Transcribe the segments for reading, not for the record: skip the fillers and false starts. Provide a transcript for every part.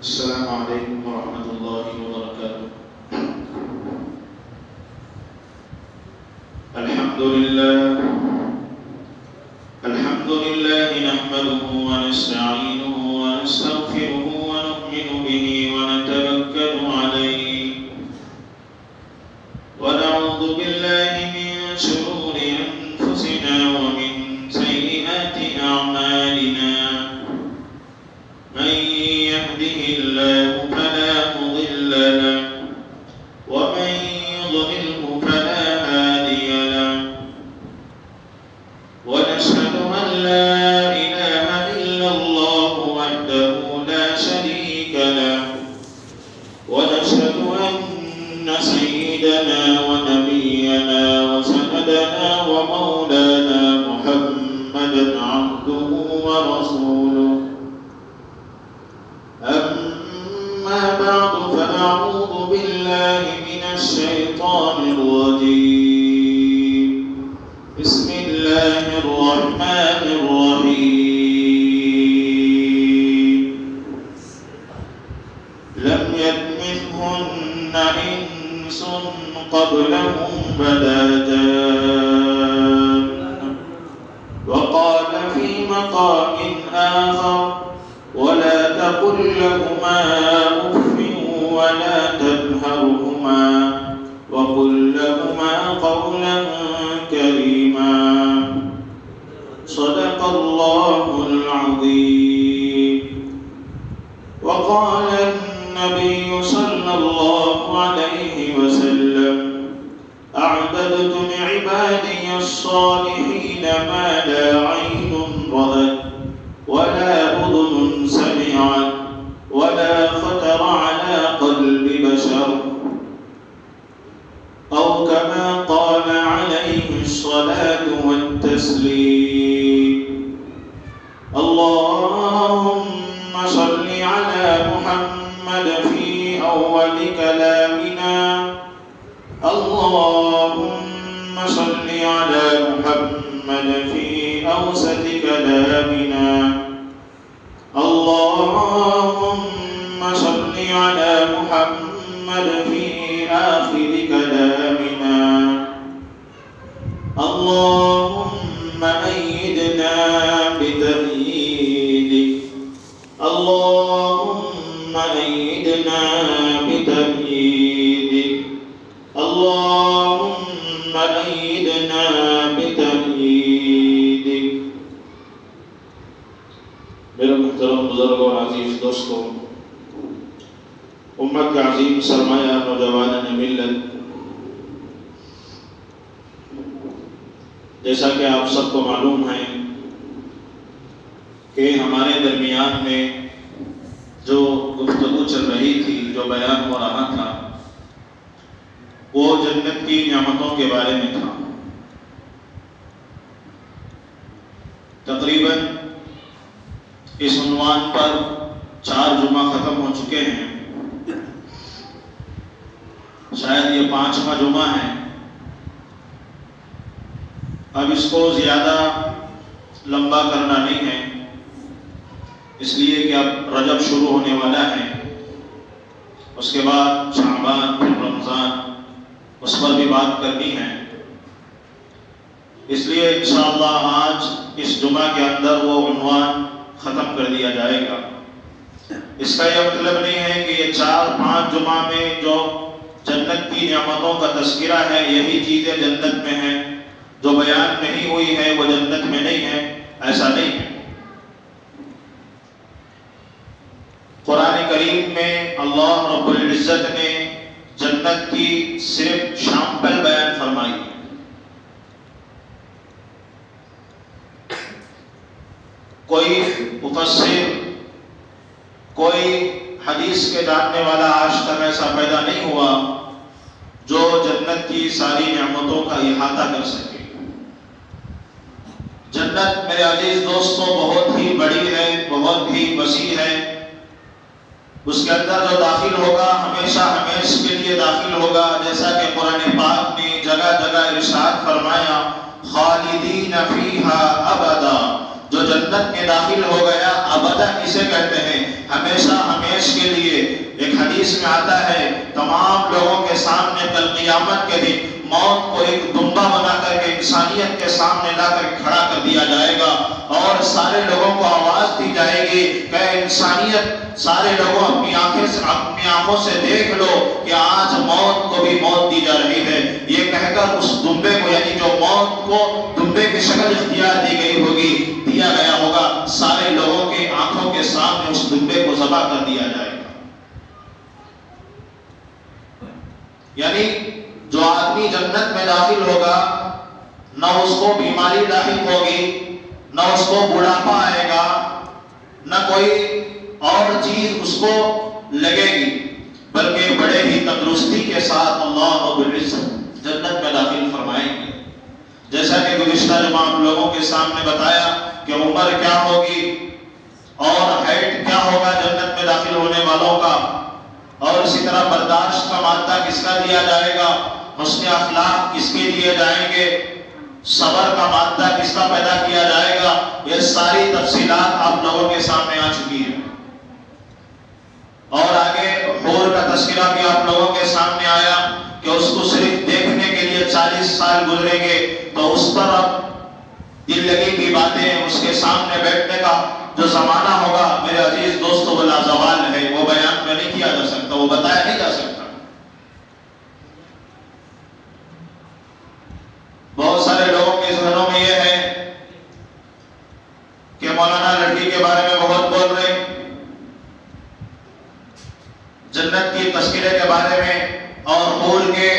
السلام عليكم ورحمة الله وبركاته. الحمد لله نحمده ونستعينه ونستغفره ونؤمن به ونتوكل عليه ونعوذ بالله من شرور أنفسنا ومن سيئات أعمالنا. من يهده الله فلا مضل له ومن يضلله فلا هادي له. ونشهد أن لا إله إلا الله وحده لا شريك له. ونشهد أن سيدنا ونبينا وسندنا ومولانا محمدا عبده ورسوله. أما بعد فأعوذ بالله من الشيطان الرجيم. بسم الله الرحمن الرحيم. لم يطمثهن إنس قبلهم ولا جان. وقال في مقام آخر ولا تقل لهما أف ولا تنهرهما وقل لهما قولا كريما. صدق الله العظيم. وقال النبي صلى الله عليه وسلم: أعددت لعبادي الصالحين ما لا عين رأت ولا أذن سمعت ولا خطر على قلب بشر، أو كما قال عليه الصلاة والتسليم. اللهم صل على محمد في أول كلامنا. اللهم صل على محمد في أوسط كلامنا. اللهم صل على محمد في آخر كلامنا. اللهم أيدنا بتأييدك. اللهم أيدنا بتأييدك. اللهم أيدنا بتأييدك. میرے محترم بزرگ اور عزیز دوستوں، امت کا عظیم سرمایہ نوجوانان ملت، جیسا کہ آپ سب کو معلوم ہے کہ ہمارے درمیان میں جو گفتگو چل رہی تھی، جو بیان ہو رہا تھا، وہ جنت کی نعمتوں کے بارے میں تھا. تقریباً اس عنوان پر 4 جمعہ ختم ہو چکے ہیں. شاید یہ 5واں جمعہ ہے. اب اس کو زیادہ لمبا کرنا نہیں ہے، اس لیے کہ اب رجب شروع ہونے والا ہے. اس کے بعد شعبان، پھر رمضان، اس پر بھی بات کرنی ہے. اس لیے انشاءاللہ آج اس جمعہ کے اندر وہ عنوان ختم کر دیا جائے گا. اس کا یہ مطلب نہیں ہے کہ یہ 4-5 جمعہ میں جو جنت کی نعمتوں کا تذکرہ ہے یہی چیزیں جنت میں ہیں، جو بیان نہیں ہوئی ہے وہ جنت میں نہیں ہے. ایسا نہیں ہے. قرآن کریم میں اللہ رب العزت نے جنت کی صرف شامپل بیان فرمائی ہے. کوئی مفسر، کوئی حدیث کے جاننے والا آج تک ایسا پیدا نہیں ہوا جو جنت کی ساری نعمتوں کا احاطہ کر سکے. جنت میرے عزیز دوستوں بہت ہی بڑی ہے، بہت ہی وسیع ہے. اس کے اندر جو داخل ہوگا ہمیشہ ہمیش کے لیے داخل ہوگا، جیسا کہ قرآن پاک نے جگہ جگہ ارشاد فرمایا: خالدین فیہا ابدا. جو جنت میں داخل ہو گیا ابدا اسے کہتے ہیں، ہمیشہ ہمیش کے لیے حدیث میں آتا ہے تمام لوگوں کے سامنے کل قیامت کے دن موت کو ایک دمبا بنا کر کے انسانیت کے سامنے لا کر کھڑا کر دیا جائے گا اور سارے لوگوں کو آواز دی جائے گی کہ انسانیت سارے لوگوں اپنی آنکھوں سے دیکھ لو کہ آج موت کو بھی موت دی جا رہی ہے. یہ کہہ کر اس دمبے کو یعنی جو موت کو دمبے کی شکل اختیار دی گئی ہوگی دیا گیا ہوگا سارے لوگوں کے آنکھوں کے سامنے اس دمبے کو ذبح کر دیا جائے گا. یعنی جو آدمی جنت میں داخل ہوگا نہ اس کو بیماری لاحق ہوگی نہ اس کو بڑھاپا آئے گا نہ کوئی اور چیز اس کو لگے گی بلکہ بڑے ہی تندرستی کے ساتھ اللہ رب العزت جنت میں داخل فرمائیں گے. جیسا کہ گزشتہ جمعہ آپ لوگوں کے سامنے بتایا کہ عمر کیا ہوگی اور ہائٹ کیا ہوگا جنت میں داخل ہونے والوں کا اور اسی طرح برداشت کا مادہ کس کا دیا جائے گا حسن اخلاق کس کے دیے جائیں گے صبر کا مادہ کس کا پیدا کیا جائے گا. یہ ساری تفصیلات آپ لوگوں کے سامنے آ چکی ہیں اور آگے حور کا تذکرہ بھی آپ لوگوں کے سامنے آیا کہ اس کو صرف دیکھنے کے لیے 40 سال گزریں گے تو اس پر اب دل لگی کی باتیں اس کے سامنے بیٹھنے کا جو زمانہ ہوگا میرے عزیز دوستو وہ لازوال ہے. وہ بیان میں نہیں کیا جا سکتا وہ بتایا نہیں جا سکتا. بہت سارے لوگوں کے ذہنوں میں یہ ہے کہ مولانا لڑکی کے بارے میں بہت بول رہے جنت کی تذکرے کے بارے میں اور حور کے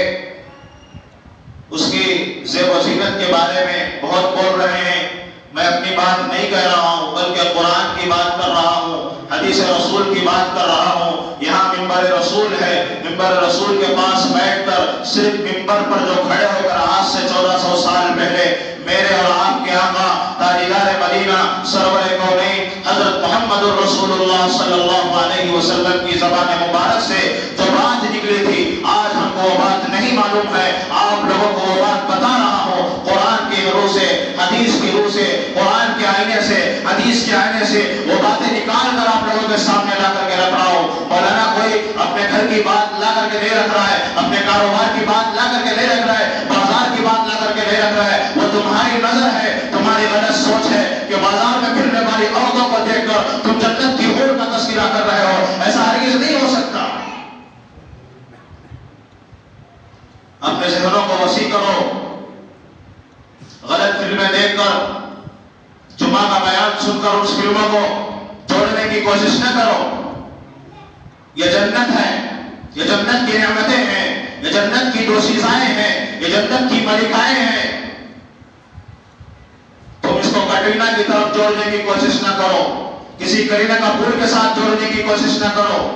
اس کی زیب و زینت کے بارے میں بہت بول رہے ہیں. میں اپنی بات نہیں کہہ رہا ہوں بلکہ قرآن کی بات کر رہا ہوں حدیث رسول کی بات کر رہا ہوں. یہاں ممبر رسول ہے ممبر رسول کے پاس بیٹھ کر صرف ممبر پر جو کھڑے ہو کر آج سے 1400 سال پہلے میرے اور آپ کے آقا تاجدار مدینہ سرور کونین حضرت محمد رسول اللہ صلی اللہ علیہ وسلم کی زبان مبارک سے جو بات نکلی تھی آج ہم کو وہ بات نہیں معلوم ہے. آپ لوگوں کو وہ بات بتا رہا ہوں قرآن کی روح سے حدیث کی روح سے قرآن کے آئینے سے حدیث کے آئینے سے وہ باتیں نکال کر آپ لوگوں کے سامنے لا کر کے رکھ رہا ہوں. مولانا کوئی اپنے گھر کی بات لا کر کے نہیں رکھ رہا ہے اپنے کاروبار کی بات لا کر کے نہیں رکھ رہا ہے بازار کی بات لا کر کے نہیں رکھ رہا ہے. وہ تمہاری نظر ہے تمہاری غلط سوچ ہے کہ بازار میں پھرنے والی عورتوں کو دیکھ کر تم جنت کی حور کا تذکرہ کر رہے ہو. ایسا ہرگز نہیں ہو سکتا. اپنے ذہنوں کو وسیع کرو. غلط فلمیں دیکھ کر جمعہ کا بیان سن کر اس فلموں کو چھوڑنے کی کوشش نہ کرو. یہ جنت ہے یہ جنت کی نعمتیں ہیں یہ جنت کی دوشیزائیں ہیں یہ جنت کی ملکائیں ہیں. تم اس کو کٹرینہ کی طرف جوڑنے کی کوشش نہ کرو کسی کرینہ کپور کے ساتھ جوڑنے کی کوشش نہ کرو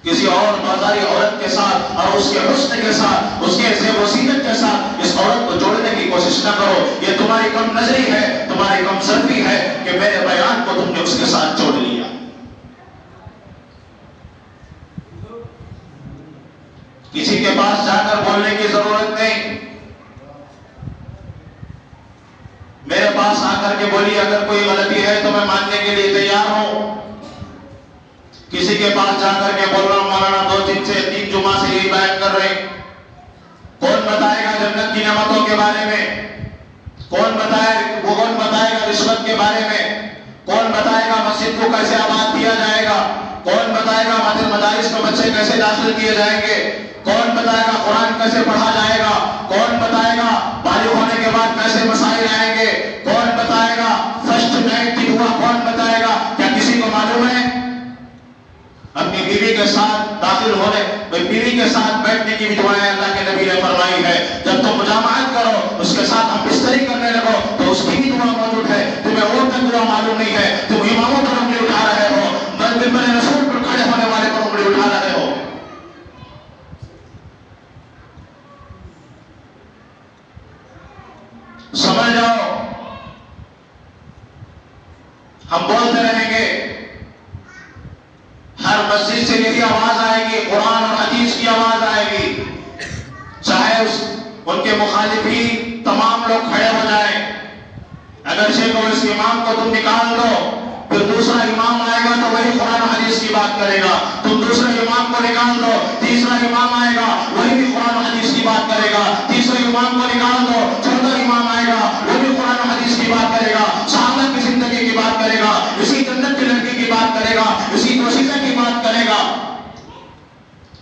کسی اور بازاری عورت کے ساتھ اور اس کے حسن کے ساتھ اس کے زیب و زینت کے ساتھ اس عورت کو جوڑنے کی کوشش نہ کرو. یہ تمہاری کم نظری ہے تمہاری کم ظرفی ہے کہ میرے بیان کو تم نے اس کے ساتھ جوڑ لیا. کسی کے پاس جا کر بولنے کی ضرورت نہیں. میرے پاس آ کر کے بولی اگر کوئی غلطی ہے تو میں ماننے کے لیے تیار ہوں. کسی کے پاس جا کر کے بول رہا ہوں مولانا 2 دن سے 3 جمعہ سے یہی بیان کر رہے کون بتائے گا جنت کی نعمتوں کے بارے میں کون بتائے گا رشوت کے بارے میں کون بتائے گا مسجد کو کیسے آباد کیا جائے گا کون بتائے گا مدارس میں بچے کیسے داخل کیے جائیں گے کون بتائے گا قرآن کیسے پڑھا جائے گا کون بتائے گا بالغ ہونے کے بعد کیسے مسائل آئیں گے کون بتائے گا فرسٹ نائٹ کی دعا کون بتائے گا. کیا کسی کو معلوم ہے؟ اپنی بیوی کے ساتھ داخل ہونے بیوی کے ساتھ بیٹھنے کی بھی دعائیں اللہ کے نبی نے فرمائی ہے. جب تم مجامعت کرو اس کے ساتھ ہم بستری کرنے لگو تو اس کی بھی دعا موجود ہے. تمہیں اور تک دعا معلوم نہیں ہے تم اماموں پر انگلی اٹھا رہے ہو ممبر رسول پر کھڑے ہونے والے پر انگلی اٹھا رہے ہو. سمجھ جاؤ ہم بولتے رہیں گے ہر مسجد سے یہی آواز آئے گی قرآن اور حدیث کی آواز آئے گی چاہے ان کے مخالفین تمام لوگ کھڑے ہو جائیں. اگرچہ کو اس امام کو تم نکال دو پھر دوسرا امام آئے گا تو وہی قرآن و حدیث کی بات کرے گا. تم تم دوسرے امام کو نکال دو، تیسرا امام آئے گا وہی بھی قرآن و حدیث کی بات کرے گا، تیسرے امام کو نکال دو، چوتھا امام آئے گا وہ بھی قرآن و حدیث کی بات کرے گا، صحابہ کی زندگی کی بات کرے گا، اسی جنت کی لڑکی کی بات کرے گا، اسی کوششیں کی بات کرے گا۔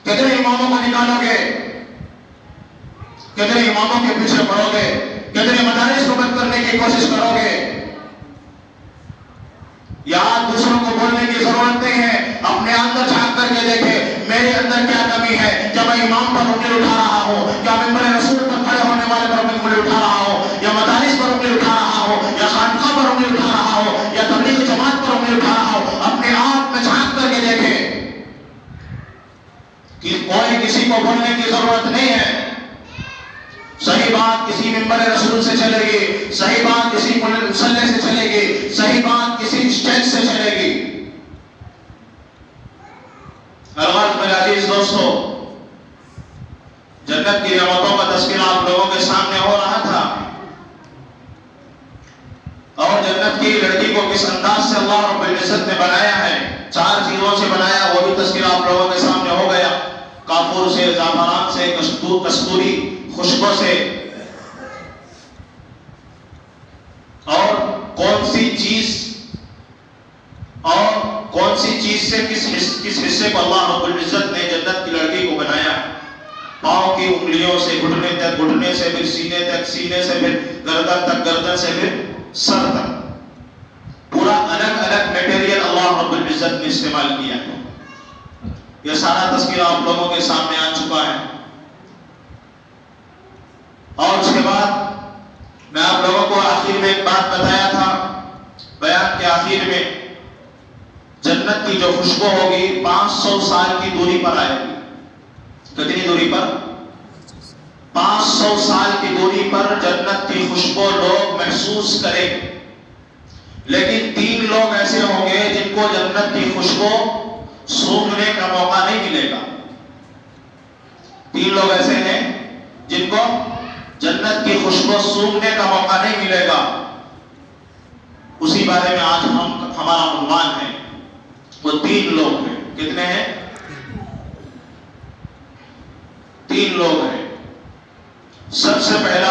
کتنے اماموں کو نکالو گے؟ کتنے اماموں کے پیچھے پڑو گے؟ کتنے مدارس کو بند کرنے کی کوشش کرو گے؟ یہاں دوسروں کو بولنے کی ضرورت نہیں ہے، اپنے اندر جھانک کر کے دیکھے میرے اندر کیا کمی ہے، کیا میں امام پر انگلی اٹھا رہا ہوں، کیا ممبر رسول پر کھڑے ہونے والے پر انگلی اٹھا رہا ہوں، یا مدارس پر انگلی اٹھا رہا ہوں، یا خانقاہ پر انگلی اٹھا رہا ہوں، یا تبلیغ جماعت پر انگلی اٹھا رہا ہوں؟ اپنے آپ میں جھانک کر کے دیکھے کہ کوئی کسی کو بولنے کی ضرورت نہیں ہے۔ صحیح بات کسی ممبر رسول سے چلے گی، صحیح بات کسی مسلح سے چلے گی، صحیح بات کسی اسٹیج سے چلے گی۔ الغرض میرے عزیز دوستو، جنت کی نعمتوں کا تذکرہ آپ لوگوں کے سامنے ہو رہا تھا، اور جنت کی لڑکی کو کس انداز سے اللہ رب العزت نے بنایا ہے، 4 چیزوں سے بنایا، وہ بھی تذکرہ آپ لوگوں کے سامنے ہو گیا، کافور سے، زعفران سے، کستوری خوشبو سے، اور کون سی چیز سے کس حصے کو اللہ رب العزت نے جنت کی لڑکی کو بنایا، پاؤں کی انگلیوں سے گھٹنے تک، گھٹنے سے پھر سینے تک، سینے سے پھر گردن تک، گردن سے پھر سر تک، پورا الگ الگ میٹیریل اللہ رب العزت نے استعمال کیا ہے۔ یہ سارا تذکرہ آپ لوگوں کے سامنے آ چکا ہے، اور اس کے بعد میں آپ لوگوں کو آخر میں ایک بات بتایا تھا، بیان کے آخر میں جنت کی جو خوشبو ہوگی 500 سال کی دوری پر آئے گی۔ کتنی دوری پر؟ 500 سال کی دوری پر جنت کی خوشبو لوگ محسوس کریں گے، لیکن 3 لوگ ایسے ہوں گے جن کو جنت کی خوشبو سونگھنے کا موقع نہیں ملے گا۔ 3 لوگ ایسے ہیں جن کو جنت کی خوشبو سونگھنے کا موقع نہیں ملے گا، اسی بارے میں آج ہمارا عنوان ہے۔ وہ 3 لوگ ہیں، کتنے ہیں؟ 3 لوگ ہیں۔ سب سے پہلا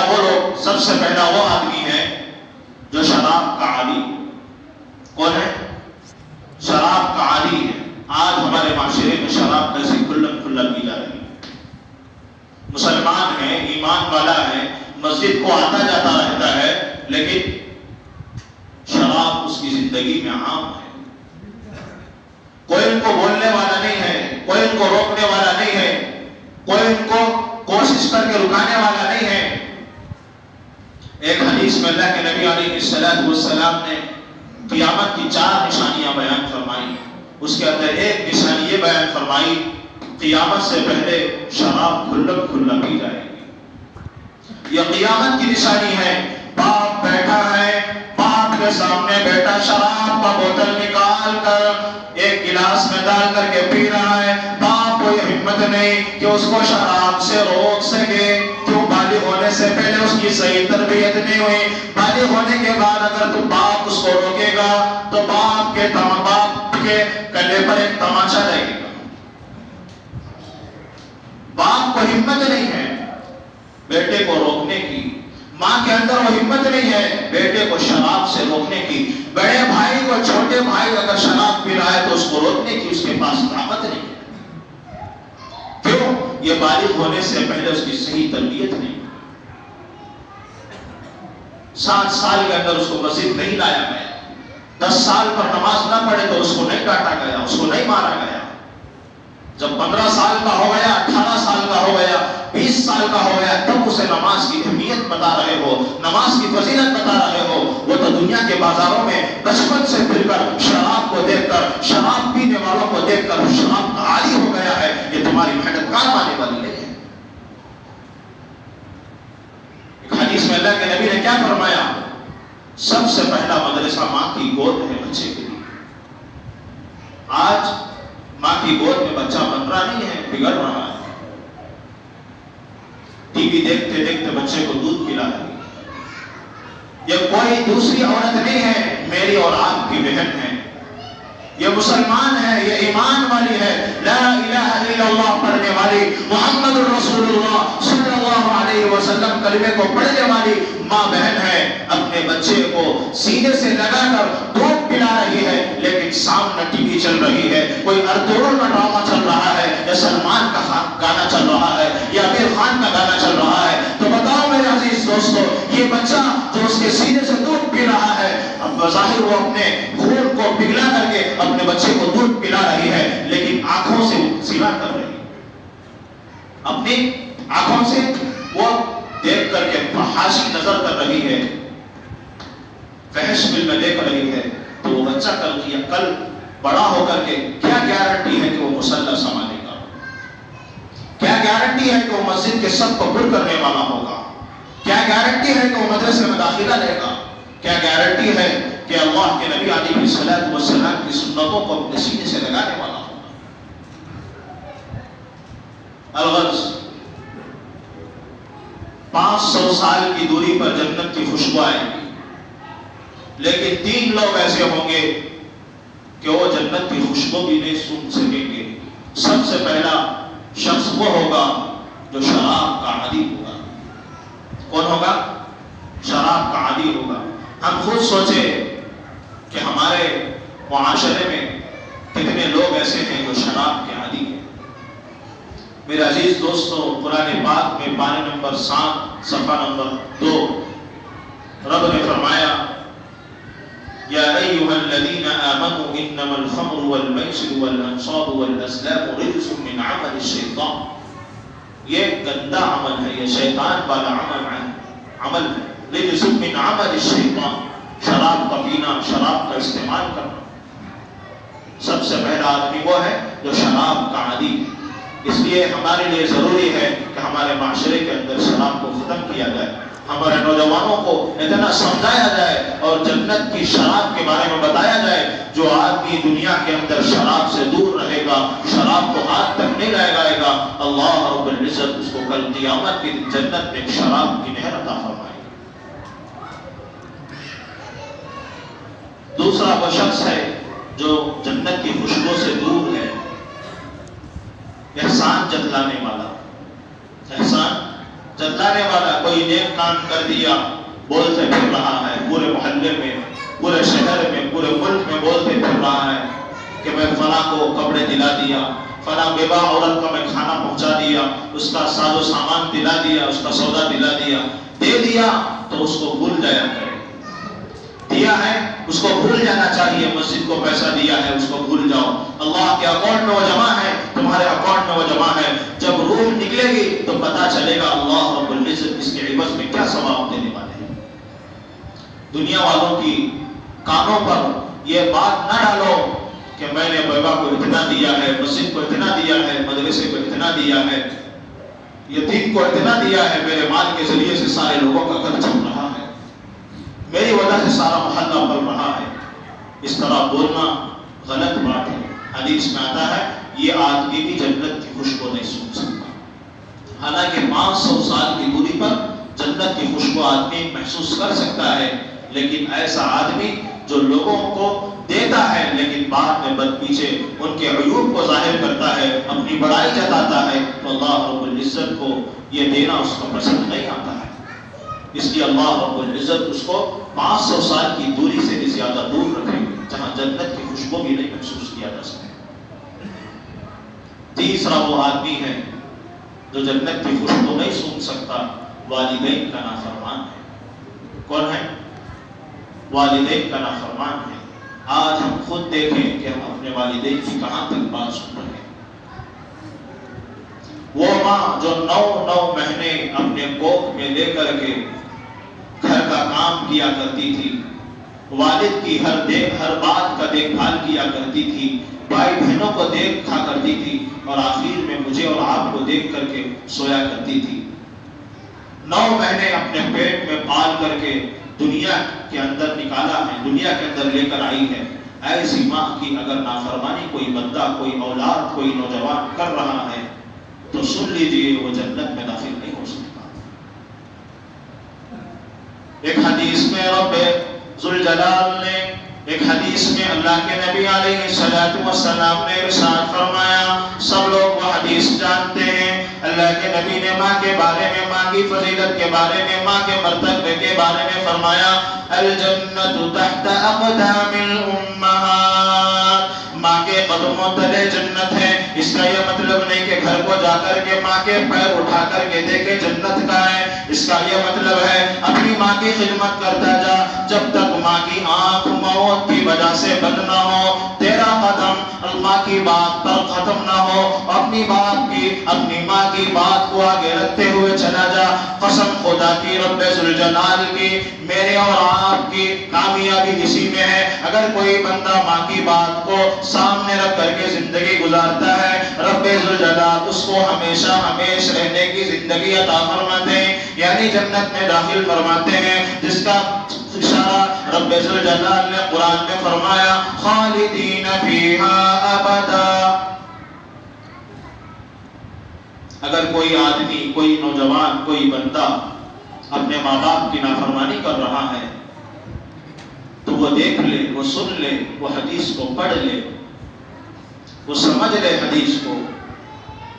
وہ آدمی ہے جو شراب کا عادی۔ کون ہے؟ شراب کا عادی ہے۔ آج ہمارے معاشرے میں شراب کیسے کھلم کی جا رہی ہے۔ مسلمان ہے، ایمان والا ہے، مسجد کو آتا جاتا رہتا ہے، لیکن شراب اس کی زندگی میں عام ہے۔ کوئی ان کو بولنے والا نہیں ہے، کوئی ان کو روکنے والا نہیں ہے، کوئی ان کو کوشش کر کے رکانے والا نہیں ہے۔ ایک حدیث میں اللہ کے نبی علیہ السلام نے قیامت کی 4 نشانیاں بیان فرمائی، اس کے اندر ایک نشانی یہ بیان فرمائی، قیامت سے پہلے شراب کھلم پی جائے گی۔ یہ قیامت کی نشانی ہے۔ باپ بیٹھا ہے، باپ کے سامنے بیٹا شراب کا بوتل نکال کر ایک گلاس میں ڈال کر کے پی رہا ہے، باپ کو یہ ہمت نہیں کہ اس کو شراب سے روک سکے، کیوں؟ بالغ ہونے سے پہلے اس کی صحیح تربیت نہیں ہوئی۔ بالغ ہونے کے بعد اگر تو باپ اس کو روکے گا تو باپ کے گلے پر ایک تماچا لگے گا۔ باپ کو ہمت نہیں ہے بیٹے کو روکنے کی، ماں کے اندر وہ ہمت نہیں ہے بیٹے کو شراب سے روکنے کی۔ بڑے بھائی کو چھوٹے بھائی اگر شراب پی رہا ہے تو اس کو روکنے کی اس کے پاس طاقت نہیں ہے۔ کیوں؟ یہ بالغ ہونے سے پہلے اس کی صحیح تربیت نہیں۔ 7 سال کے اندر اس کو مسجد نہیں لایا گیا، 10 سال پر نماز نہ پڑھے تو اس کو نہیں ڈانٹا گیا، اس کو نہیں مارا گیا۔ جب 15 سال کا ہو گیا، 18 سال کا ہو گیا، 20 سال کا ہو گیا، تب اسے نماز کی اہمیت بتا رہے ہو، نماز کی فضیلت بتا رہے ہو۔ وہ تو دنیا کے بازاروں میں بچپن سے پھر کر شراب کو دیکھ کر، شراب پینے والوں کو دیکھ کر شراب کا عادی ہو گیا ہے۔ یہ تمہاری محنت کام آنے والی نہیں ہے۔ ایک حدیث میں اللہ کے نبی نے کیا فرمایا؟ سب سے پہلا مدرسہ ماں کی گود ہے بچے کے لیے۔ آج ماں کی گود میں بچہ بن رہا نہیں ہے، بگڑ رہا ہے۔ ٹی وی دیکھتے دیکھتے بچے کو دودھ پلا رہی ہے۔ یہ کوئی دوسری عورت نہیں ہے، میری اور آپ کی بہن ہے۔ یہ مسلمان ہے، یہ ایمان والی ہے، لا کلمے کو پڑھنے والی ماں بہن ہے، اپنے بچے کو سینے سے لگا کر دودھ پلا رہی ہے، لیکن سامنے ٹی وی چل رہی ہے، کوئی ارطغرل کا ڈرامہ چل رہا ہے، یا سلمان کا گانا چل رہا ہے، یا عامر خان کا گانا چل رہا ہے، تو بتاؤ میرے عزیز دوستو، یہ بچہ جو اس کے سینے سے دودھ پی رہا ہے، اب بظاہر وہ اپنے خون کو پگھلا کر کے اپنے بچے کو دودھ پلا رہی ہے، لیکن آنکھوں سے زنا کر رہی ہے، اپنی آنکھوں سے وہ دیکھ کر کے فحاشی نظر کر رہی ہے، فحش فلم دیکھ رہی ہے، تو وہ بچہ کل بڑا ہو کر کے کیا گارنٹی ہے کہ وہ مصلی سنبھالے گا؟ کیا گارنٹی ہے کہ وہ مسجد کے سب کو پر کرنے والا ہوگا؟ کیا گارنٹی ہے کہ وہ مدرسے میں داخلہ لے گا؟ کیا گارنٹی ہے کہ اللہ کے نبی علیہ السلام کی سنتوں کو اپنے سینے سے لگانے والا ہوگا؟ الغرض 500 سال کی دوری پر جنت کی خوشبو آئے گی، لیکن 3 لوگ ایسے ہوں گے کہ وہ جنت کی خوشبو بھی نہیں سن سکیں گے۔ سب سے پہلا شخص وہ ہوگا جو شراب کا عادی ہوگا۔ کون ہوگا؟ شراب کا عادی ہوگا۔ ہم خود سوچیں کہ ہمارے معاشرے میں کتنے لوگ ایسے ہیں جو شراب کے عادی ہیں۔ میرے عزیز دوستو، قرآن پاک میں پارے نمبر 7 صفحہ نمبر 2 رب نے فرمایا یا ایھا الذین آمنوا انما الخمر والمیسر والانصاب والازلام رجس من عمل الشیطان، یہ گندا عمل ہے، یہ شیطان والا عمل ہے، رجس من عمل الشیطان، شراب کا پینا، شراب کا استعمال کرنا۔ سب سے پہلا آدمی وہ ہے جو شراب کا عادی ہے۔ اس لیے ہمارے لیے ضروری ہے کہ ہمارے معاشرے کے اندر شراب کو ختم کیا جائے، ہمارے نوجوانوں کو اتنا سمجھایا جائے اور جنت کی شراب کے بارے میں بتایا جائے، جو آدمی دنیا کے اندر شراب سے دور رہے گا، شراب کو ہاتھ تک نہیں لگائے گا، اللہ رب العزت اس کو کل قیامت کی جنت میں شراب کی نہر عطا فرمائے گا۔ دوسرا وہ شخص ہے جو جنت کی خوشبو سے دور ہے، احسان جتلانے والا۔ احسان جتلانے والا، کوئی نیک کام کر دیا بولتے پھر رہا ہے، پورے محلے میں، پورے شہر میں، پورے ملک میں بولتے پھر رہا ہے کہ میں فلاں کو کپڑے دلا دیا، فلاں بیوہ عورت کا میں کھانا پہنچا دیا، اس کا ساز و سامان دلا دیا، اس کا سودا دلا دیا، دے دیا تو اس کو بھول جایا کرے۔ دیا ہے اس کو بھول جانا چاہیے، مسجد کو پیسہ دیا ہے اس کو بھول جاؤ، اللہ کے اکاؤنٹ میں وہ جمع ہے، تمہارے اکاؤنٹ میں وہ جمع ہے، جب روح نکلے گی تو پتا چلے گا اللہ رب العزت اس کے عوض میں کیا ثواب دینے والے ہیں۔ دنیا والوں کی کانوں پر یہ بات نہ ڈالو کہ میں نے بیوہ کو اتنا دیا ہے، مسجد کو اتنا دیا ہے، مدرسے کو اتنا دیا ہے، یتیم کو اتنا دیا ہے، میرے مال کے ذریعے سے سارے لوگوں کا گھر چل رہا ہے، میری وجہ سے سارا محلہ بڑھ رہا ہے۔ اس طرح بولنا غلط بات ہے۔ حدیث میں آتا ہے یہ آدمی بھی جنت کی خوشبو نہیں سن سکتا۔ حالانکہ 500 سال کی دوری پر جنت کی خوشبو آدمی محسوس کر سکتا ہے، لیکن ایسا آدمی جو لوگوں کو دیتا ہے لیکن بعد میں بد پیچھے ان کے عیوب کو ظاہر کرتا ہے، اپنی بڑائی جتاتا ہے، تو اللہ رب العزت کو یہ دینا اس کو پسند نہیں آتا ہے۔ اس لیے اللہ رب العزت اس کو 500 سال کی دوری سے بھی زیادہ دور رکھے جہاں جنت کی خوشبو بھی نہیں محسوس کیا جا سکے۔ تیسرا وہ آدمی ہے جو جنت کی خوشبو نہیں سن سکتا، والدین کا نافرمان ہے۔ کون ہے؟ والدین کا نافرمان ہے۔ آج ہم خود دیکھیں کہ ہم اپنے والدین کی کہاں تک بات سن رہے ہیں۔ وہ ماں جو 9 مہینے اپنے کوکھ میں لے کر کے گھر کا کام کیا کرتی تھی، والد کی ہر بات کا دیکھ بھال کیا کرتی تھی، بھائی بہنوں کو دیکھا کرتی تھی، اور آخر میں مجھے اور آپ کو دیکھ کر کے سویا کرتی تھی۔ 9 مہینے اپنے پیٹ میں پال کر کے دنیا کے اندر نکالا ہے، دنیا کے اندر لے کر آئی ہے۔ ایسی ماں کی اگر نافرمانی کوئی بندہ، کوئی اولاد، کوئی نوجوان کر رہا ہے تو سن لیجئے وہ جنت میں داخل نہیں ہو سکتا۔ ایک حدیث میں رب ذوالجلال نے، ایک حدیث میں اللہ کے نبی علیہ السلام نے ارشاد فرمایا، سب لوگ وہ حدیث جانتے ہیں، اللہ اللہ کے نبی نے ماں کے بارے میں، ماں کی فضیلت کے بارے میں، ماں کے مرتبے کے بارے میں فرمایا الجنت تحت اقدام الامہات، ماں کے قدموں تلے جنت ہے۔ اس کا یہ مطلب نہیں کہ گھر کو جا کر کے ماں کے پیر اٹھا کر کے دیکھے جنت کا ہے، اس کا یہ مطلب ہے اپنی ماں کی خدمت کرتا جا، جب تک ماں کی آنکھ موت کی وجہ سے بند نہ ہو، تیرا قدم اللہ کی بات پر ختم نہ ہو، اپنی ماں کی بات کو آگے رکھتے ہوئے چلا جا۔ قسم خدا کی رب ذوالجلال کی، میرے اور آپ کی کامیابی اسی میں ہے۔ اگر کوئی بندہ ماں کی بات کو سامنے رکھ کر کے زندگی گزارتا ہے، رب ذوالجلال اس کو ہمیشہ ہمیشہ رہنے کی زندگی عطا فرماتے ہیں، یعنی جنت میں داخل فرماتے ہیں، جس کا اشارہ رب ذوالجلال نے قرآن میں فرمایا خالدین فیہا ابدا۔ اگر کوئی آدمی، کوئی نوجوان، کوئی بندہ اپنے ماں باپ کی نافرمانی کر رہا ہے تو وہ دیکھ لے، وہ سن لے، وہ حدیث کو پڑھ لے، وہ سمجھ لے حدیث کو،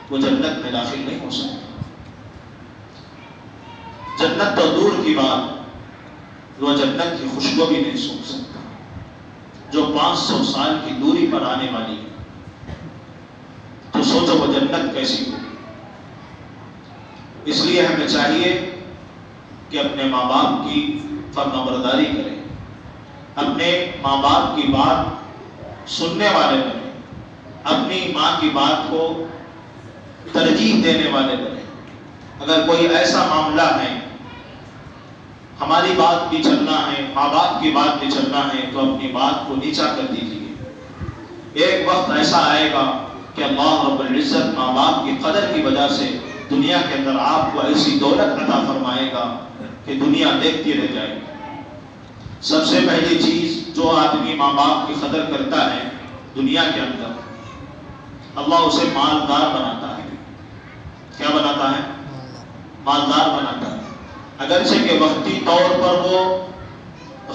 وہ جنت میں داخل نہیں ہو سکتا۔ جنت تو دور کی بات، وہ جنت کی خوشبو بھی نہیں سن سکتا جو 500 سال کی دوری پر آنے والی ہے۔ تو سوچو وہ جنت کیسی ہوگی۔ اس لیے ہمیں چاہیے کہ اپنے ماں باپ کی فرمانبرداری کریں، اپنے ماں باپ کی بات سننے والے بنیں، اپنی ماں کی بات کو ترجیح دینے والے بنیں۔ اگر کوئی ایسا معاملہ ہے ہماری بات بھی چلنا ہے، ماں باپ کی بات بھی چلنا ہے، تو اپنی بات کو نیچا کر دیجیے۔ ایک وقت ایسا آئے گا کہ اللہ رب العزت ماں باپ کی قدر کی وجہ سے دنیا کے اندر آپ کو ایسی دولت عطا فرمائے گا کہ دنیا دیکھتی رہ جائے گی۔ سب سے پہلی چیز جو آدمی ماں باپ کی قدر کرتا ہے دنیا کے اندر، اللہ اسے مالدار بناتا ہے۔ کیا بناتا ہے؟ مالدار بناتا ہے۔ اگرچہ کہ وقتی طور پر وہ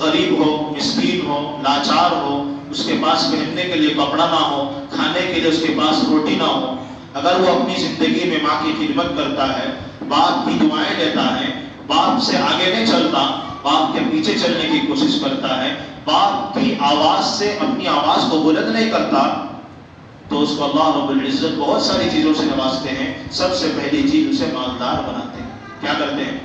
غریب ہو، مسکین ہو، لاچار ہو، اس کے پاس پہننے کے لیے کپڑا نہ ہو، کھانے کے لیے اس کے پاس روٹی نہ ہو، اگر وہ اپنی زندگی میں ماں کی خدمت کرتا ہے، باپ کی دعائیں لیتا ہے، باپ سے آگے نہیں چلتا، باپ کے پیچھے چلنے کی کوشش کرتا ہے، باپ کی آواز سے اپنی آواز کو بلند نہیں کرتا، تو اس کو اللہ رب العزت بہت ساری چیزوں سے نوازتے ہیں۔ سب سے پہلی چیز اسے مالدار بناتے ہیں۔ کیا کرتے ہیں؟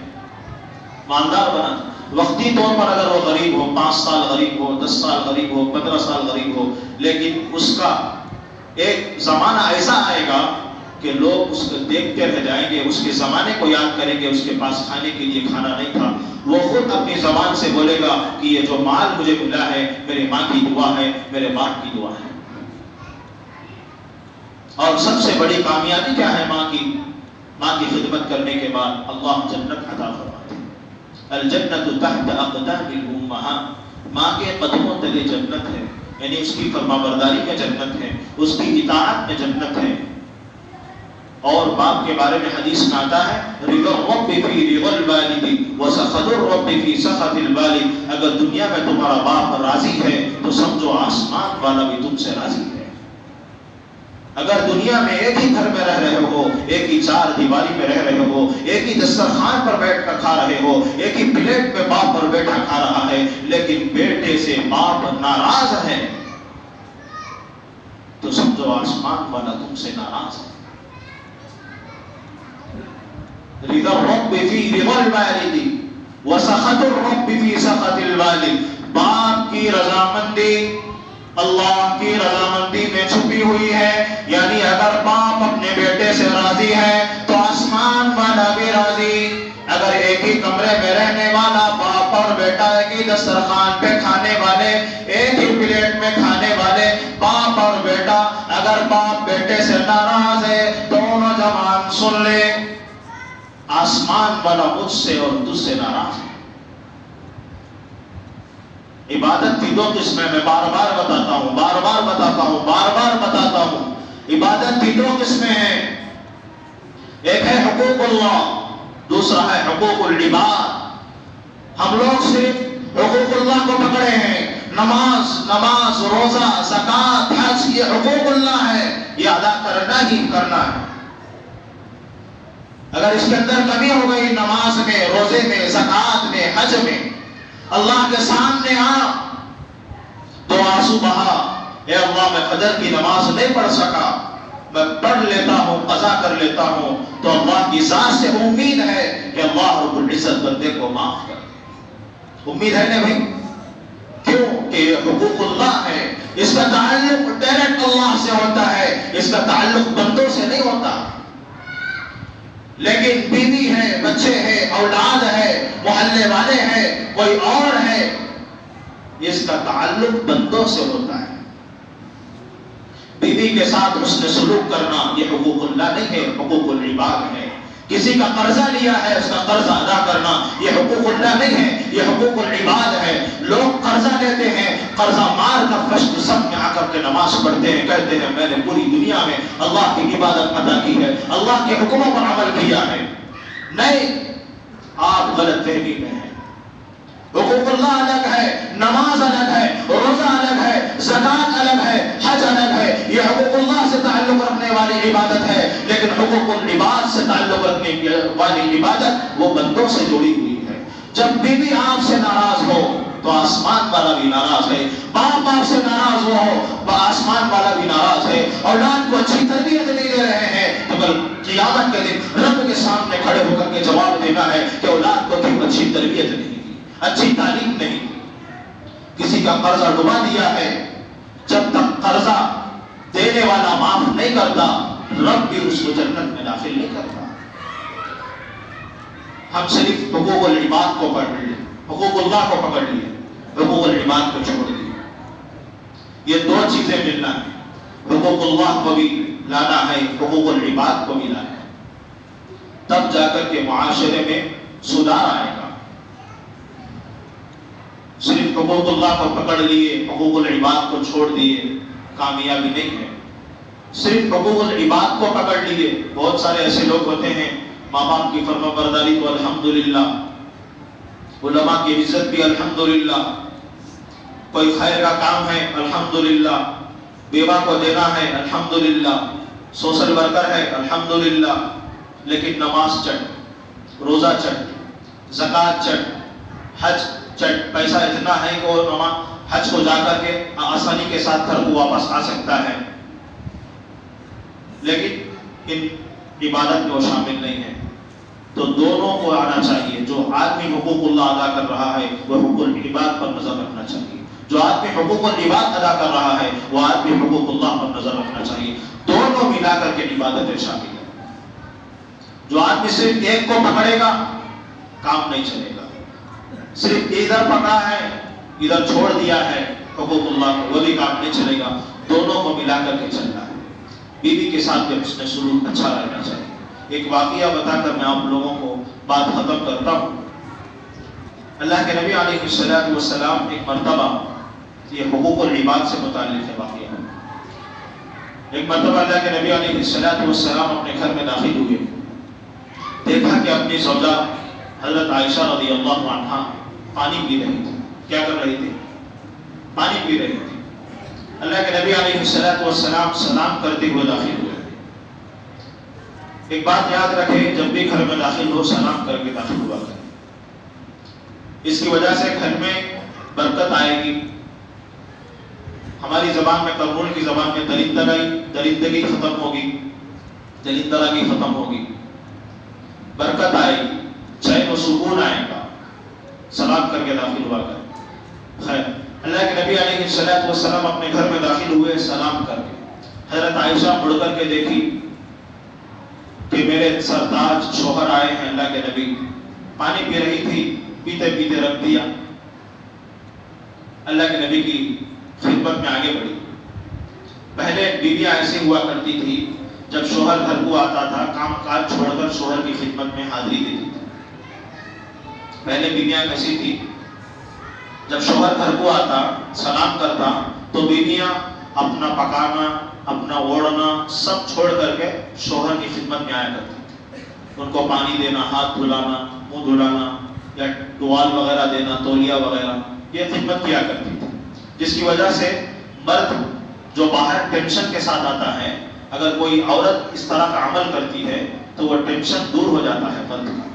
مالدار بناتے ہیں۔ وقتی طور پر اگر وہ غریب ہو، 5 سال غریب ہو، 10 سال غریب ہو، 15 سال غریب ہو، لیکن اس کا ایک زمانہ ایسا آئے گا کہ لوگ اس کو دیکھتے رہ جائیں گے، اس کے زمانے کو یاد کریں گے، اس کے پاس کھانے کے لیے کھانا نہیں تھا، وہ خود اپنی زبان سے بولے گا کہ یہ جو مال مجھے ملا ہے میری ماں کی دعا ہے، میرے باپ کی دعا ہے۔ اور سب سے بڑی کامیابی کیا ہے؟ ماں کی خدمت کرنے کے بعد اللہ جنت عطا فرماتے ہیں۔ الجنت تحت اقدام الامہات، ماں کے قدموں تلے جنت ہے، یعنی اس کی فرمانبرداری میں جنت ہے، اس کی اطاعت میں جنت ہے۔ اور باپ کے بارے میں حدیث میں آتا ہے رضا الرب فی رضا الوالد وسخط الرب فی سخط الوالد، اگر دنیا میں تمہارا باپ راضی ہے تو سمجھو آسمان والا بھی تم سے راضی ہے۔ اگر دنیا میں ایک ہی گھر میں رہ رہے ہو، ایک ہی 4 دیواری میں رہ رہے ہو، ایک ہی دسترخوان پر بیٹھ کر کھا رہے ہو، ایک ہی پلیٹ میں باپ پر بیٹھا کھا رہا ہے، لیکن بیٹے سے باپ ناراض ہے تو سمجھو آسمان والا تم سے ناراض ہے۔ رضا الرب فی رضا الوالد وسخط الرب فی سخط الوالد، باپ کی رضامندی اللہ کی رضامندی میں چھپی ہوئی ہے، یعنی اگر باپ اپنے بیٹے سے راضی ہے تو آسمان والا بھی راضی۔ اگر ایک ہی کمرے میں رہنے والا باپ اور بیٹا، ایک ہی دسترخوان پہ کھانے والے، ایک ہی پلیٹ میں کھانے والے باپ اور بیٹا، اگر باپ بیٹے سے ناراض ہے دونوں جوان سن لے، آسمان والا مجھ سے اور تجھ سے ناراض ہے۔ عبادت کی 2 قسمیں میں بار بار بتاتا ہوں، بار بار بتاتا ہوں۔ عبادت کی 2 قسمیں ہیں، ایک ہے حقوق اللہ، دوسرا ہے حقوق العباد۔ ہم لوگ صرف حقوق اللہ کو پکڑے ہیں، نماز، روزہ، زکوٰۃ، حج، یہ حقوق اللہ ہے، یہ ادا کرنا ہی کرنا ہے۔ اگر اس کے اندر کمی ہو گئی نماز میں، روزے میں، زکوٰۃ میں، حج میں، اللہ کے سامنے آ تو آنسو بہا، اے اللہ میں فجر کی نماز نہیں پڑھ سکا، میں پڑھ لیتا ہوں، قضا کر لیتا ہوں، تو اللہ کی ذات سے امید ہے کہ اللہ رب العزت بندے کو معاف کر دے۔ امید ہے نا بھائی؟ کیوں کہ یہ حقوق اللہ ہے، اس کا تعلق ڈائریکٹ اللہ سے ہوتا ہے، اس کا تعلق بندوں سے نہیں ہوتا۔ لیکن بیوی ہے، بچے ہیں، اولاد ہے، محلے والے ہیں، کوئی اور ہے، اس کا تعلق بندوں سے ہوتا ہے۔ بیوی کے ساتھ حسن سلوک کرنا یہ حقوق اللہ نہیں ہے، حقوق العباد ہے۔ کسی کا قرضہ لیا ہے، اس کا قرضہ ادا کرنا یہ حقوق اللہ نہیں ہے، یہ حقوق العباد ہے۔ لوگ قرضہ لیتے ہیں، قرضہ مار کر فشت سب میں آ کر کے نماز پڑھتے ہیں، کہتے ہیں میں نے پوری دنیا میں اللہ کی عبادت ادا کی ہے، اللہ کے حکموں پر عمل کیا ہے۔ نہیں، آپ غلط فہمی میں ہیں۔ حقوق اللہ الگ ہے، نماز الگ ہے، روزہ الگ ہے، زکوٰۃ الگ ہے، حج الگ ہے۔ یہ حقوق اللہ سے تعلق رکھنے والی عبادت ہے، لیکن حقوق العباد سے تعلق رکھنے والی عبادت وہ بندوں سے جڑی ہوئی ہے۔ جب بیوی آپ سے ناراض ہو تو آسمان والا بھی ناراض ہے، باپ آپ سے ناراض ہو تو آسمان والا بھی ناراض ہے۔ اولاد کو اچھی تربیت نہیں دے رہے ہیں تو کل قیامت کے دن رب کے سامنے کھڑے ہو کر کے جواب دینا ہے کہ اولاد کو کیوں اچھی تربیت نہیں، اچھی تعلیم نہیں، کسی کا قرضہ ڈبا دیا ہے، جب تک قرضہ دینے والا معاف نہیں کرتا رب بھی اس کو جنت میں داخل نہیں کرتا۔ ہم صرف حقوق العباد کو پڑھ لیے، حقوق اللہ کو پکڑ لیے، حقوق العباد کو چھوڑ دیے۔ یہ دو چیزیں ملنا ہے، حقوق اللہ کو بھی لانا ہے، حقوق العباد کو بھی لانا ہے، تب جا کر کے معاشرے میں سدھار آئے گا۔ صرف حقوق اللہ کو پکڑ لیے، حقوق العباد کو چھوڑ دیے، کامیابی نہیں ہے۔ صرف حقوق العباد کو پکڑ لیے، بہت سارے ایسے لوگ ہوتے ہیں ماں باپ کی فرما برداری تو الحمدللہ، علماء کی عزت بھی الحمدللہ، کوئی خیر کا کام ہے الحمدللہ، بیوہ کو دینا ہے الحمدللہ، سوشل ورکر ہے الحمدللہ، لیکن نماز چٹ، روزہ چٹ، زکوٰۃ چٹ، حج چٹ، پیسہ اتنا ہے کہ وہ حج کو جا کر کے آسانی کے ساتھ گھر کو واپس آ سکتا ہے، لیکن ان عبادت میں وہ شامل نہیں ہے۔ تو دونوں کو آنا چاہیے، جو آدمی حقوق اللہ ادا کر رہا ہے وہ حقوق العباد پر نظر رکھنا چاہیے، جو آدمی حقوق العباد ادا کر رہا ہے وہ آدمی حقوق اللہ پر نظر رکھنا چاہیے۔ دونوں ملا کر کے عبادتیں شامل ہیں۔ جو آدمی صرف ایک کو پکڑے گا کام نہیں چلے گا، صرف ادھر پکڑا ہے ادھر چھوڑ دیا ہے حقوق اللہ کو، وہ بھی کام نہیں چلے گا۔ دونوں کو ملا کر کے چلنا ہے۔ بیوی کے ساتھ بھی حسن سلوک اچھا رہنا چاہیے۔ ایک واقعہ بتا کر میں آپ لوگوں کو بات ختم کرتا ہوں۔ اللہ کے نبی علیہ السلام ایک مرتبہ، یہ حقوق العباد سے متعلق ہے واقعہ، ایک مرتبہ اللہ کے نبی علیہ السلام اپنے گھر میں داخل ہوئے، دیکھا کہ اپنی زوجہ حضرت عائشہ رضی اللہ عنہا پانی پی رہی تھی۔ کیا کر رہی تھی؟ پانی پی رہی تھی۔ اللہ کے نبی علیہ السلام سلام کرتے ہوئے داخل ہوئے۔ ایک بات یاد رکھیں، جب بھی گھر میں داخل ہو سلام کر کے داخل ہوا کریں، اس کی وجہ سے گھر میں برکت آئے گی۔ ہماری زبان میں، قرنول کی زبان میں درندگی ختم ہوگی، درندگی ختم ہوگی، برکت آئے گی، چین و سکون آئے گا۔ سلام کر کے داخل ہوا کریں۔ خیر، اللہ کے نبی علیہ السلام اپنے گھر میں داخل ہوئے سلام کر کے۔ حضرت عائشہ مڑ کر کے دیکھی کہ میرے سرتاج شوہر آئے ہیں، اللہ کے نبی پانی پی رہی تھی، پیتے پیتے رکھ دیا۔ اللہ کے نبی کی خدمت میں آگے بڑھی۔ پہلے بیویاں ایسی ہوا کرتی تھی، جب شوہر گھر کو آتا تھا کام کاج چھوڑ کر شوہر کی خدمت میں حاضری دیتی تھی۔ پہلے بیویاں کیسی تھی؟ جب شوہر گھر کو آتا سلام کرتا تو بیویاں اپنا پکانا، اپنا اوڑھنا سب چھوڑ کر کے شوہر کی خدمت میں آیا کرتی تھی۔ ان کو پانی دینا، ہاتھ دھلانا، منہ دھلانا یا ٹوال وغیرہ دینا، تولیہ وغیرہ، یہ خدمت کیا کرتی تھی، جس کی وجہ سے مرد جو باہر ٹینشن کے ساتھ آتا ہے، اگر کوئی عورت اس طرح کا عمل کرتی ہے تو وہ ٹینشن دور ہو جاتا ہے مرد کا،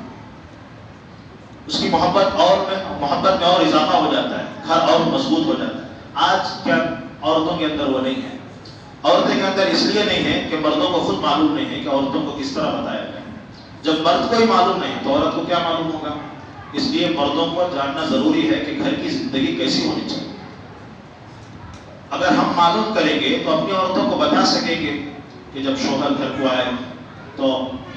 اس کی محبت میں اور اضافہ ہو جاتا ہے، گھر اور مضبوط ہو جاتا ہے۔ آج کیا عورتوں کے اندر وہ نہیں ہے، عورتوں کے اندر اس لیے نہیں ہے کہ مردوں کو خود معلوم نہیں ہے کہ عورتوں کو کس طرح بتایا جائے۔ جب مرد کو ہی معلوم نہیں تو عورت کو کیا معلوم ہوگا؟ اس لیے مردوں کو جاننا ضروری ہے کہ گھر کی زندگی کیسی ہونی چاہیے۔ اگر ہم معلوم کریں گے تو اپنی عورتوں کو بتا سکیں گے کہ جب شوہر گھر کو آئے تو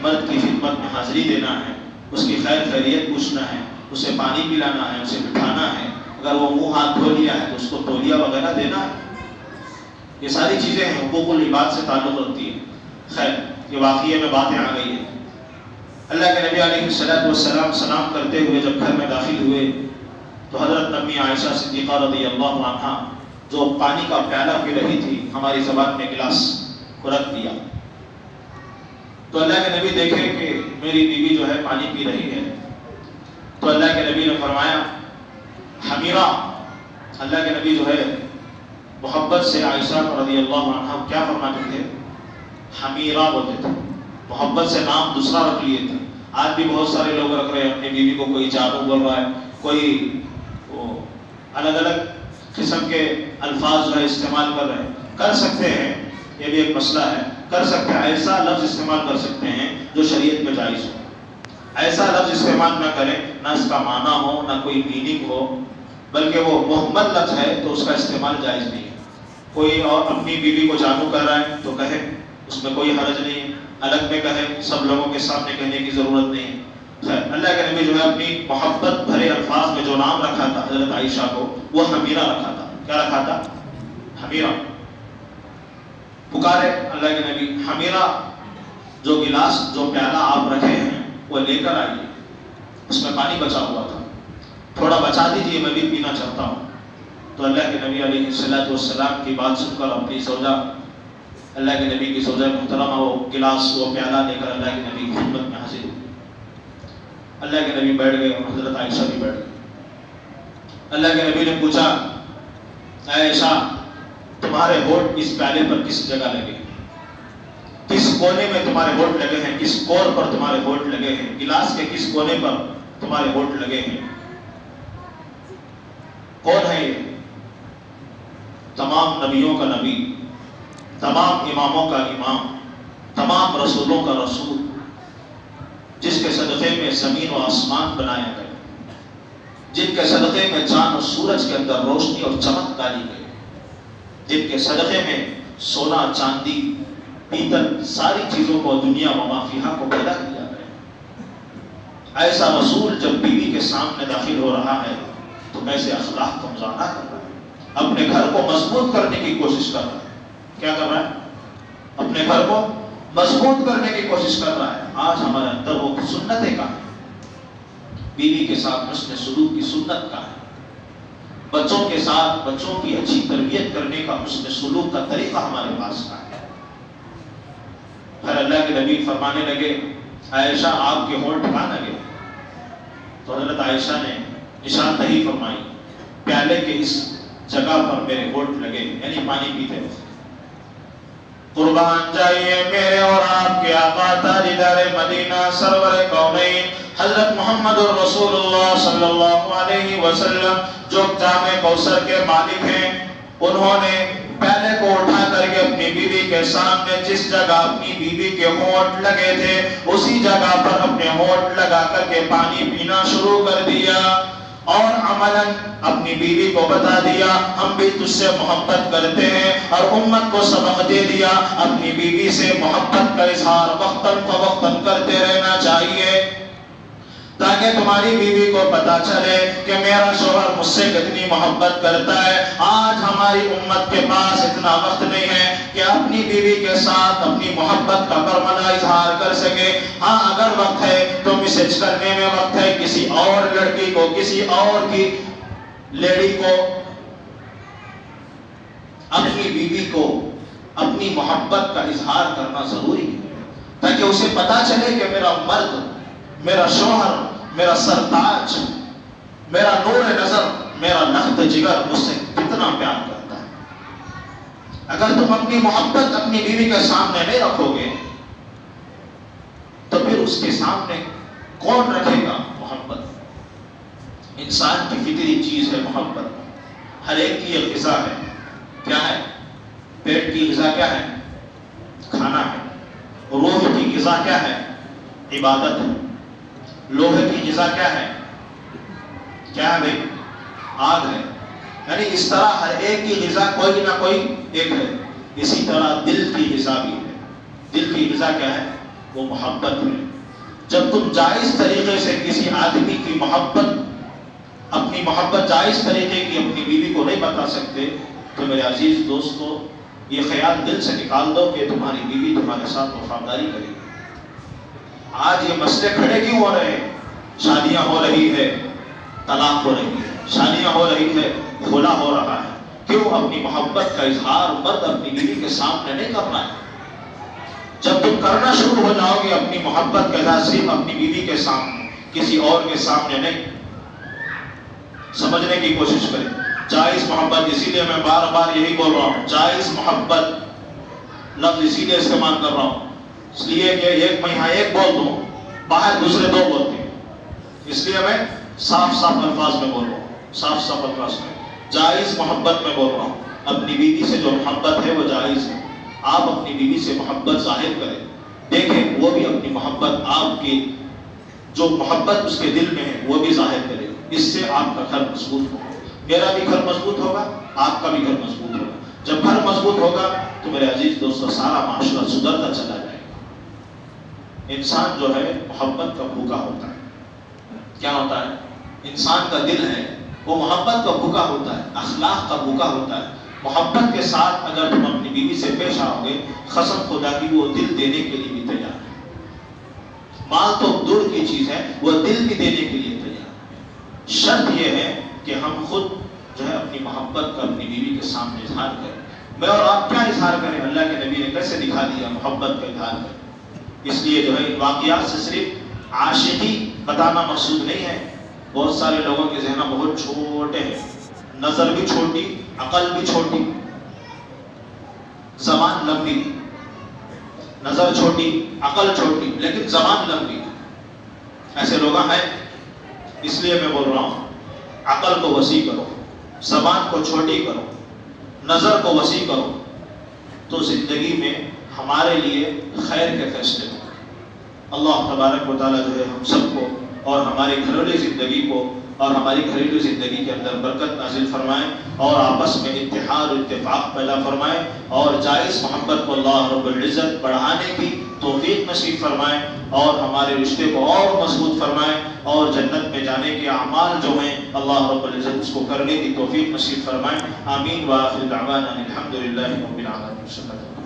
مرد کی خدمت میں حاضری دینا ہے، اس کی خیر خیریت پوچھنا ہے، اسے پانی پلانا ہے، اسے بٹھانا ہے، اگر وہ منہ ہاتھ دھو لیا ہے تو اس کو تولیہ وغیرہ دینا ہے۔ یہ ساری چیزیں ہیں، حقوق العباد سے تعلق رکھتی ہیں۔ خیر، یہ واقعے میں باتیں آ گئی ہیں۔ اللہ کے نبی علیہ السلام سلام کرتے ہوئے جب گھر میں داخل ہوئے تو حضرت امی عائشہ صدیقہ رضی اللہ عنہا جو پانی کا پیالہ پی رہی تھی، ہماری زبان میں گلاس کو رکھ دیا، تو اللہ کے نبی دیکھے کہ میری بیوی جو ہے پانی پی رہی ہے، تو اللہ کے نبی نے فرمایا حمیرہ۔ اللہ کے نبی جو ہے محبت سے عائشہ رضی اللہ عنہا کیا فرماتے تھے؟ حمیرہ بولتے تھے، محبت سے نام دوسرا رکھ لیے تھے۔ آج بھی بہت سارے لوگ رکھ رہے ہیں اپنی بیوی کو، کوئی جانو بول رہا ہے، کوئی الگ الگ قسم کے الفاظ جو ہے استعمال کر رہے ہیں۔ کر سکتے ہیں، یہ بھی ایک مسئلہ ہے، کر سکتے ہیں، ایسا لفظ استعمال کر سکتے ہیں جو شریعت میں جائز ہو۔ ایسا لفظ استعمال نہ کریں نہ اس کا معنی ہو نہ کوئی میننگ ہو، بلکہ وہ محمد لفظ ہے تو اس کا استعمال جائز نہیں ہے۔ کوئی اور اپنی بیوی کو جانو کر رہا ہے تو کہے، اس میں کوئی حرج نہیں ہے، الگ میں کہے، سب لوگوں کے سامنے کہنے کی ضرورت نہیں ہے۔ خیر، اللہ کے نبی جو ہے اپنی محبت بھرے الفاظ میں جو نام رکھا تھا حضرت عائشہ کو، وہ حمیرہ رکھا تھا۔ کیا رکھا تھا؟ حمیرہ۔ پکارے اللہ کے نبی، حمیرہ جو گلاس جو پیالہ آپ رکھے ہیں وہ لے کر آئیے، اس میں پانی بچا ہوا تھا، تھوڑا بچا دیجیے، میں بھی پینا چاہتا ہوں۔ تو اللہ کے نبی علیہ السلام کی بات سن کر اپنی زوجہ، اللہ کے نبی کی زوجہ محترمہ وہ گلاس وہ پیالہ لے کر اللہ کے نبی کی خدمت میں حاضر ہوئی۔ اللہ کے نبی بیٹھ گئے اور حضرت عائشہ بھی بیٹھ گئی۔ اللہ کے نبی نے پوچھا، عائشہ تمہارے ہونٹ اس پیالے پر کس جگہ لگے، کس کونے میں تمہارے ہونٹ لگے ہیں، کس کور پر تمہارے ہونٹ لگے ہیں، گلاس کے کس کونے پر تمہارے ہونٹ لگے ہیں؟ کون ہے یہ؟ تمام نبیوں کا نبی، تمام اماموں کا امام، تمام رسولوں کا رسول، جس کے صدقے میں زمین و آسمان بنایا گئے، جن کے صدقے میں چاند اور سورج کے اندر روشنی اور چمک ڈالی گئی، جن کے صدقے میں سونا چاندی پیتل ساری چیزوں کو دنیا و ما فیہا کو پیدا کیا گیا۔ ایسا رسول جب بیوی کے سامنے داخل ہو رہا ہے تو کیسے اخلاق کا مظاہرہ کر رہا ہے، اپنے گھر کو مضبوط کرنے کی کوشش کر رہا ہے۔ کیا کر رہا ہے؟ اپنے گھر کو مضبوط کرنے کی کوشش کر رہا ہے۔ آج ہمارے اندر وہ سنتیں کہاں ہیں؟ بیوی کے ساتھ حسن سلوک کی سنت کہاں ہے؟ بچوں کے ساتھ بچوں کی اچھی تربیت کرنے کا حسن سلوک کا طریقہ ہمارے پاس کہاں ہے؟ پھر اللہ کے نبی فرمانے لگے، عائشہ آپ کے ہونٹ کہاں لگے؟ تو حضرت عائشہ نے نشاندہی فرمائی، پیالے کے اس جگہ پر میرے ہونٹ لگے، یعنی پانی پیتے وقت۔ قربان جائیے میرے اور آپ کے آقا تاجدار مدینہ سرور کونین حضرت محمد رسول اللہ صلی اللہ علیہ وسلم جو جام کوثر کے مالک ہیں، انہوں نے پیالے کو اٹھا کر کے اپنی بیوی کے سامنے جس جگہ اپنی بیوی کے ہونٹ لگے تھے اسی جگہ پر اپنے ہونٹ لگا کر کے پانی پینا شروع کر دیا، اور عملاً اپنی بیوی کو بتا دیا ہم بھی تجھ سے محبت کرتے ہیں، اور امت کو سبق دے دیا اپنی بیوی سے محبت کا اظہار وقتاً فوقتاً کرتے رہنا چاہیے، تاکہ تمہاری بیوی کو پتا چلے کہ میرا شوہر مجھ سے کتنی محبت کرتا ہے۔ آج ہماری امت کے پاس اتنا وقت نہیں ہے کہ اپنی بیوی کے ساتھ اپنی محبت کا برملا اظہار کر سکے۔ ہاں اگر وقت ہے تو میسج کرنے میں وقت ہے، کسی اور لڑکی کو کسی اور کی لیڈی کو اپنی بیوی کو اپنی محبت کا اظہار کرنا ضروری ہے، تاکہ اسے پتا چلے کہ میرا مرد، میرا شوہر، میرا سرتاج، میرا نور نظر، میرا لخت جگر مجھ سے کتنا پیار کرتا ہے۔ اگر تم اپنی محبت اپنی بیوی کے سامنے نہیں رکھو گے تو اس کے سامنے کون رکھے گا محبت؟ انسان کی فطری چیز ہے محبت. ہر ایک کی ایک غذا ہے. کیا ہے؟ پیٹ کی غذا کیا ہے؟ کھانا ہے. روح کی غذا کیا ہے؟ عبادت ہے. لوہے کی غذا کیا ہے؟ کیا ہے بھائی؟ آگ ہے. یعنی اس طرح ہر ایک کی غذا کوئی نہ کوئی ایک ہے. اسی طرح دل کی غذا بھی ہے. دل کی غذا کیا ہے؟ وہ محبت ہے. جب تم جائز طریقے سے کسی آدمی کی محبت، اپنی محبت جائز طریقے کی اپنی بیوی کو نہیں بتا سکتے، تو میرے عزیز دوستو یہ خیال دل سے نکال دو کہ تمہاری بیوی تمہارے ساتھ وفاداری کرے گی. آج یہ مسئلے کھڑے کیوں ہو رہے ہیں؟ شادیاں ہو رہی ہے، طلاق ہو رہی ہے. شادیاں ہو رہی ہے، خلا ہو رہا ہے. کیوں؟ اپنی محبت کا اظہار مرد اپنی بیوی کے سامنے نہیں کر رہا ہے. جب تم کرنا شروع ہو جاؤ گے اپنی محبت کا اظہار صرف اپنی بیوی کے سامنے، کسی اور کے سامنے نہیں. سمجھنے کی کوشش کریں. جائز محبت، اسی لیے میں بار بار یہی بول رہا ہوں، جائز محبت لفظ اسی لیے استعمال کر رہا ہوں اس لیے کہ میں یہاں ایک بول دوں، باہر دوسرے دو بولتے ہیں. اس لیے میں صاف صاف الفاظ میں بول رہا ہوں. صاف صاف الفاظ میں جائز محبت میں بول رہا ہوں. اپنی بیوی سے جو محبت ہے وہ جائز ہے. آپ اپنی بیوی سے محبت ظاہر کریں. دیکھیں وہ بھی اپنی محبت، آپ کی جو محبت اس کے دل میں ہے وہ بھی ظاہر کرے. اس سے آپ کا گھر مضبوط ہوگا. میرا بھی گھر مضبوط ہوگا، آپ کا بھی گھر مضبوط ہوگا. جب گھر مضبوط ہوگا تو میرے عزیز دوستو سارا معاشرہ سدھرتا چلا جائے گا. انسان جو ہے محبت کا بھوکا ہوتا ہے. کیا ہوتا ہے؟ انسان کا دل ہے وہ محبت کا بھوکا ہوتا ہے، اخلاق کا بھوکا ہوتا ہے. محبت کے ساتھ اگر تم اپنی بیوی سے پیش آؤ گے، قسم خدا کی وہ دل دینے کے لیے بھی تیار ہے. مال تو دور کی چیز ہے، وہ دل بھی دینے کے لیے تیار ہے. شرط یہ ہے کہ ہم خود جو ہے اپنی محبت کا اپنی بیوی کے سامنے اظہار کریں. میں اور آپ کیا اظہار کریں؟ اللہ کے نبی نے کیسے دکھا دیا محبت کا اظہار کریں. اس لیے جو ہے واقعات سے صرف عاشقی بتانا مقصود نہیں ہے. بہت سارے لوگوں کے ذہن بہت چھوٹے ہیں، نظر بھی چھوٹی، عقل بھی چھوٹی، زبان لمبی. نظر چھوٹی، عقل چھوٹی، لیکن زبان لمبی. ایسے لوگ ہیں. اس لیے میں بول رہا ہوں عقل کو وسیع کرو، زبان کو چھوٹی کرو، نظر کو وسیع کرو، تو زندگی میں ہمارے لیے خیر کے فیصلے ہوں. اللہ تبارک و تعالیٰ جو ہے ہم سب کو اور ہماری گھریلو زندگی کو اور ہماری گھریلو زندگی کے اندر برکت نازل فرمائیں اور آپس میں اتحاد و اتفاق پیدا فرمائیں اور جائز محبت کو اللہ رب العزت بڑھانے کی توفیق نصیب فرمائیں اور ہمارے رشتے کو اور مضبوط فرمائیں اور جنت میں جانے کے اعمال جو ہیں اللہ رب العزت اس کو کرنے کی توفیق نصیب فرمائیں. آمین. وآخر دعوانا الحمدللہ رب العالمین.